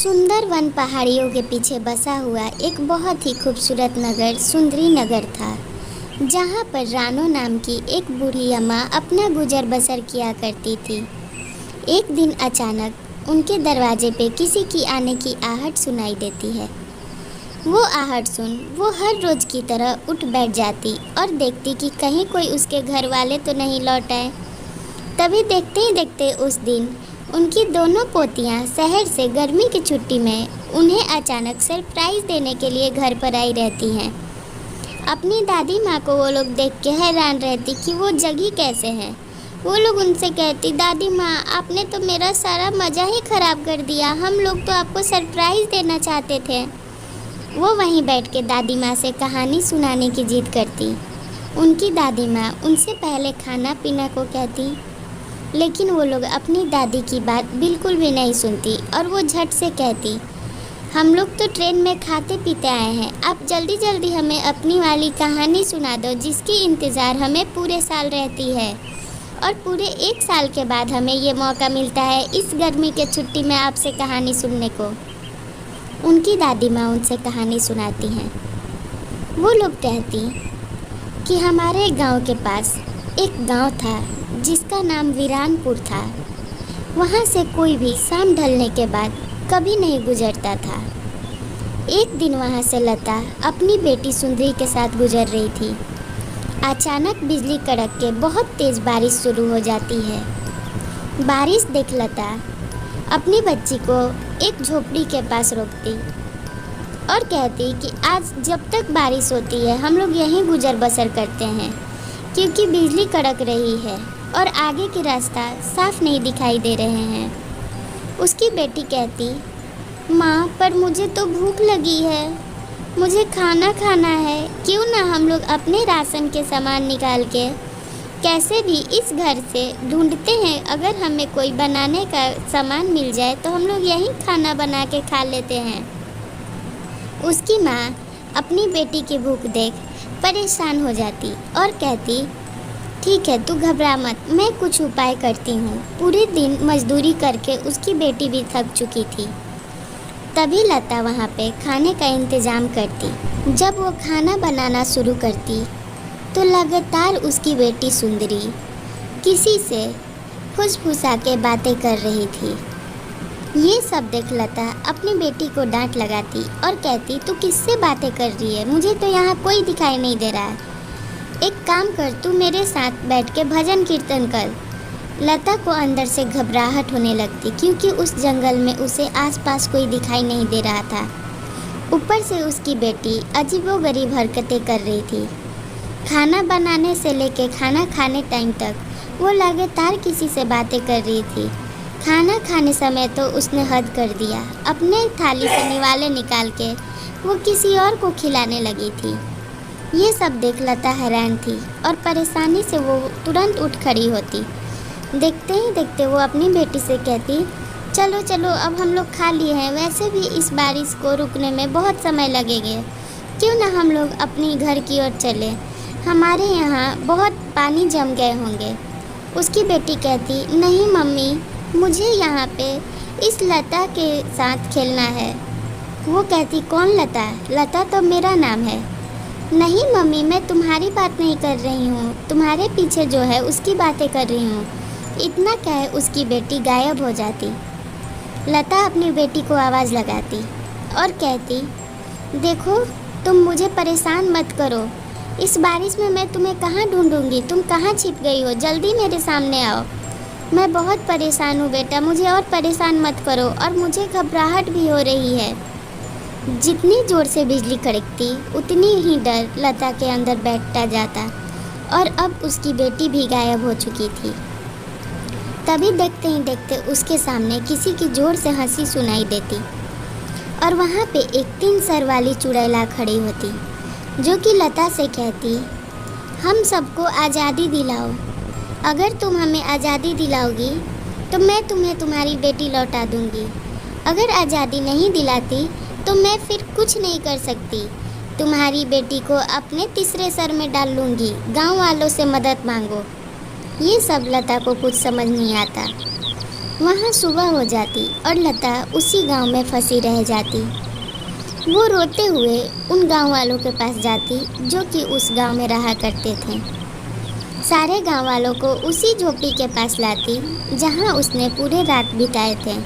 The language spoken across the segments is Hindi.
सुंदर वन पहाड़ियों के पीछे बसा हुआ एक बहुत ही खूबसूरत नगर सुंदरी नगर था, जहाँ पर रानो नाम की एक बूढ़ी अम्मा अपना गुजर बसर किया करती थी। एक दिन अचानक उनके दरवाजे पे किसी की आने की आहट सुनाई देती है। वो आहट सुन वो हर रोज़ की तरह उठ बैठ जाती और देखती कि कहीं कोई उसके घर वाले तो नहीं लौट आए। तभी देखते ही देखते उस दिन उनकी दोनों पोतियां शहर से गर्मी की छुट्टी में उन्हें अचानक सरप्राइज़ देने के लिए घर पर आई रहती हैं। अपनी दादी माँ को वो लोग देख के हैरान रहती कि वो जगी कैसे हैं। वो लोग उनसे कहती, दादी माँ आपने तो मेरा सारा मज़ा ही ख़राब कर दिया, हम लोग तो आपको सरप्राइज़ देना चाहते थे। वो वहीं बैठ के दादी माँ से कहानी सुनाने की जिद करती। उनकी दादी माँ उनसे पहले खाना पीना को कहती, लेकिन वो लोग अपनी दादी की बात बिल्कुल भी नहीं सुनती और वो झट से कहती, हम लोग तो ट्रेन में खाते पीते आए हैं, आप जल्दी जल्दी हमें अपनी वाली कहानी सुना दो जिसकी इंतज़ार हमें पूरे साल रहती है और पूरे 1 साल के बाद हमें ये मौका मिलता है इस गर्मी के छुट्टी में आपसे कहानी सुनने को। उनकी दादी माँ उनसे कहानी सुनाती हैं। वो लोग कहती कि हमारे गांव के पास एक गांव था जिसका नाम वीरानपुर था। वहाँ से कोई भी शाम ढलने के बाद कभी नहीं गुजरता था। एक दिन वहाँ से लता अपनी बेटी सुंदरी के साथ गुजर रही थी। अचानक बिजली कड़क के बहुत तेज़ बारिश शुरू हो जाती है। बारिश देख लता अपनी बच्ची को एक झोपड़ी के पास रोकती और कहती कि आज जब तक बारिश होती है हम लोग यहीं गुजर बसर करते हैं, क्योंकि बिजली कड़क रही है और आगे की रास्ता साफ नहीं दिखाई दे रहे हैं। उसकी बेटी कहती, माँ पर मुझे तो भूख लगी है, मुझे खाना खाना है, क्यों ना हम लोग अपने राशन के सामान निकाल के कैसे भी इस घर से ढूंढते हैं, अगर हमें कोई बनाने का सामान मिल जाए तो हम लोग यहीं खाना बना के खा लेते हैं। उसकी माँ अपनी बेटी की भूख देख परेशान हो जाती और कहती, ठीक है तू घबरा मत, मैं कुछ उपाय करती हूँ। पूरे दिन मजदूरी करके उसकी बेटी भी थक चुकी थी। तभी लता वहाँ पे खाने का इंतज़ाम करती। जब वो खाना बनाना शुरू करती तो लगातार उसकी बेटी सुंदरी किसी से फुसफुसा के बातें कर रही थी। ये सब देख लता अपनी बेटी को डांट लगाती और कहती, तू किससे बातें कर रही है, मुझे तो यहाँ कोई दिखाई नहीं दे रहा है। एक काम कर, तू मेरे साथ बैठ के भजन कीर्तन कर। लता को अंदर से घबराहट होने लगती क्योंकि उस जंगल में उसे आसपास कोई दिखाई नहीं दे रहा था। ऊपर से उसकी बेटी अजीबोगरीब हरकतें कर रही थी। खाना बनाने से लेके खाना खाने टाइम तक वो लगातार किसी से बातें कर रही थी। खाना खाने समय तो उसने हद कर दिया, अपने थाली से निवाले निकाल के वो किसी और को खिलाने लगी थी। ये सब देख लता हैरान थी और परेशानी से वो तुरंत उठ खड़ी होती। देखते ही देखते वो अपनी बेटी से कहती, चलो चलो अब हम लोग खा लिए हैं, वैसे भी इस बारिश को रुकने में बहुत समय लगेगा, क्यों ना हम लोग अपनी घर की ओर चले, हमारे यहाँ बहुत पानी जम गए होंगे। उसकी बेटी कहती, नहीं मम्मी, मुझे यहाँ पे इस लता के साथ खेलना है। वो कहती, कौन लता? लता तो मेरा नाम है। नहीं मम्मी, मैं तुम्हारी बात नहीं कर रही हूँ, तुम्हारे पीछे जो है उसकी बातें कर रही हूँ। इतना कहे उसकी बेटी गायब हो जाती। लता अपनी बेटी को आवाज़ लगाती और कहती, देखो तुम मुझे परेशान मत करो, इस बारिश में मैं तुम्हें कहाँ ढूंढूंगी, तुम कहाँ छिप गई हो, जल्दी मेरे सामने आओ। मैं बहुत परेशान हूँ बेटा, मुझे और परेशान मत करो, और मुझे घबराहट भी हो रही है। जितनी ज़ोर से बिजली कड़कती उतनी ही डर लता के अंदर बैठता जाता और अब उसकी बेटी भी गायब हो चुकी थी। तभी देखते ही देखते उसके सामने किसी की ज़ोर से हंसी सुनाई देती और वहाँ पे एक 3 सर वाली चुड़ैला खड़ी होती जो कि लता से कहती, हम सबको आज़ादी दिलाओ, अगर तुम हमें आज़ादी दिलाओगी तो मैं तुम्हें तुम्हारी बेटी लौटा दूँगी, अगर आज़ादी नहीं दिलाती तो मैं फिर कुछ नहीं कर सकती, तुम्हारी बेटी को अपने तीसरे सर में डाल लूँगी, गांव वालों से मदद मांगो। ये सब लता को कुछ समझ नहीं आता। वहाँ सुबह हो जाती और लता उसी गांव में फंसी रह जाती। वो रोते हुए उन गांव वालों के पास जाती जो कि उस गांव में रहा करते थे। सारे गांव वालों को उसी झोपड़ी के पास लाती जहां उसने पूरे रात बिताए थे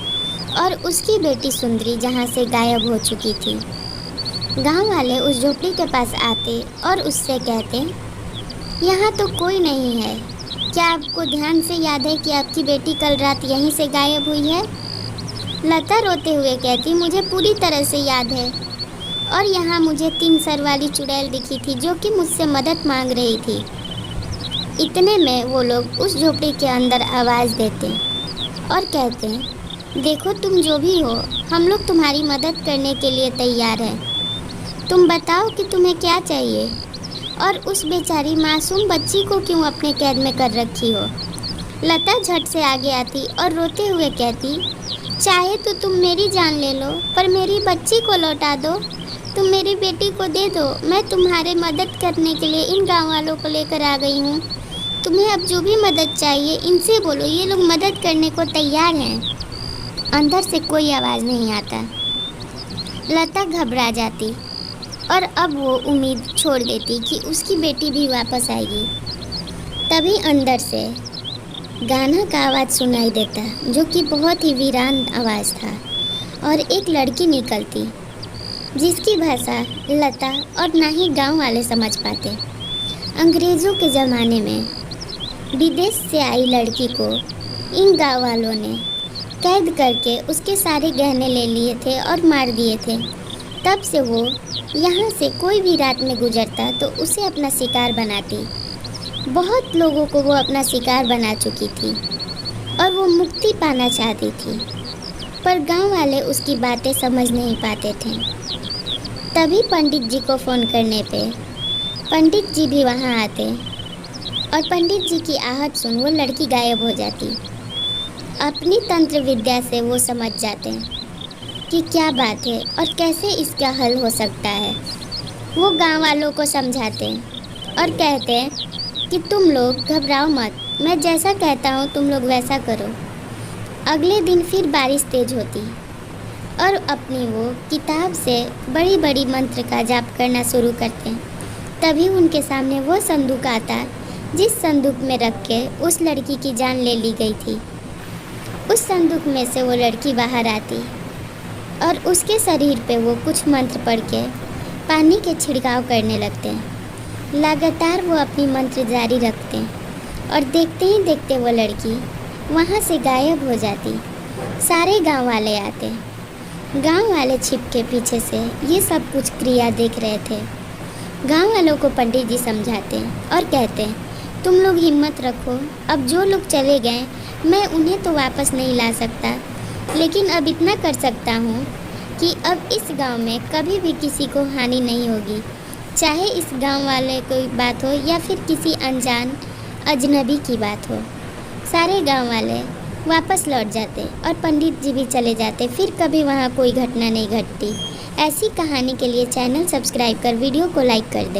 और उसकी बेटी सुंदरी जहां से गायब हो चुकी थी। गांव वाले उस झोपड़ी के पास आते और उससे कहते, यहाँ तो कोई नहीं है, क्या आपको ध्यान से याद है कि आपकी बेटी कल रात यहीं से गायब हुई है? लता रोते हुए कहती, मुझे पूरी तरह से याद है और यहाँ मुझे 3 सर वाली चुड़ैल दिखी थी जो कि मुझसे मदद मांग रही थी। इतने में वो लोग उस झोपड़ी के अंदर आवाज़ देते और कहते, देखो तुम जो भी हो, हम लोग तुम्हारी मदद करने के लिए तैयार हैं। तुम बताओ कि तुम्हें क्या चाहिए और उस बेचारी मासूम बच्ची को क्यों अपने कैद में कर रखी हो। लता झट से आगे आती और रोते हुए कहती, चाहे तो तुम मेरी जान ले लो पर मेरी बच्ची को लौटा दो। तुम मेरी बेटी को दे दो। मैं तुम्हारे मदद करने के लिए इन गाँव वालों को लेकर आ गई हूँ। तुम्हें अब जो भी मदद चाहिए इनसे बोलो, ये लोग मदद करने को तैयार हैं। अंदर से कोई आवाज़ नहीं आता। लता घबरा जाती और अब वो उम्मीद छोड़ देती कि उसकी बेटी भी वापस आएगी। तभी अंदर से गाना का आवाज़ सुनाई देता जो कि बहुत ही वीरान आवाज़ था और एक लड़की निकलती जिसकी भाषा लता और ना ही गांव वाले समझ पाते। अंग्रेज़ों के ज़माने में विदेश से आई लड़की को इन गांव वालों ने कैद करके उसके सारे गहने ले लिए थे और मार दिए थे। तब से वो यहाँ से कोई भी रात में गुजरता तो उसे अपना शिकार बनाती। बहुत लोगों को वो अपना शिकार बना चुकी थी और वो मुक्ति पाना चाहती थी, पर गांव वाले उसकी बातें समझ नहीं पाते थे। तभी पंडित जी को फ़ोन करने पे पंडित जी भी वहाँ आते और पंडित जी की आहट सुन वो लड़की गायब हो जाती। अपनी तंत्र विद्या से वो समझ जाते कि क्या बात है और कैसे इसका हल हो सकता है। वो गांव वालों को समझाते और कहते हैं कि तुम लोग घबराओ मत, मैं जैसा कहता हूँ तुम लोग वैसा करो। अगले दिन फिर बारिश तेज होती और अपनी वो किताब से बड़ी बड़ी मंत्र का जाप करना शुरू करते। तभी उनके सामने वो संदूक आता जिस संदूक में रख के उस लड़की की जान ले ली गई थी। उस संदूक में से वो लड़की बाहर आती और उसके शरीर पे वो कुछ मंत्र पढ़ के पानी के छिड़काव करने लगते हैं। लगातार वो अपनी मंत्र जारी रखते हैं और देखते ही देखते वो लड़की वहाँ से गायब हो जाती। सारे गांव वाले आते। गांव वाले छिप के पीछे से ये सब कुछ क्रिया देख रहे थे। गांव वालों को पंडित जी समझाते हैं और कहते हैं, तुम लोग हिम्मत रखो, अब जो लोग चले गए मैं उन्हें तो वापस नहीं ला सकता, लेकिन अब इतना कर सकता हूँ कि अब इस गांव में कभी भी किसी को हानि नहीं होगी, चाहे इस गांव वाले कोई बात हो या फिर किसी अनजान अजनबी की बात हो। सारे गांव वाले वापस लौट जाते और पंडित जी भी चले जाते। फिर कभी वहाँ कोई घटना नहीं घटती। ऐसी कहानी के लिए चैनल सब्सक्राइब कर वीडियो को लाइक कर दें।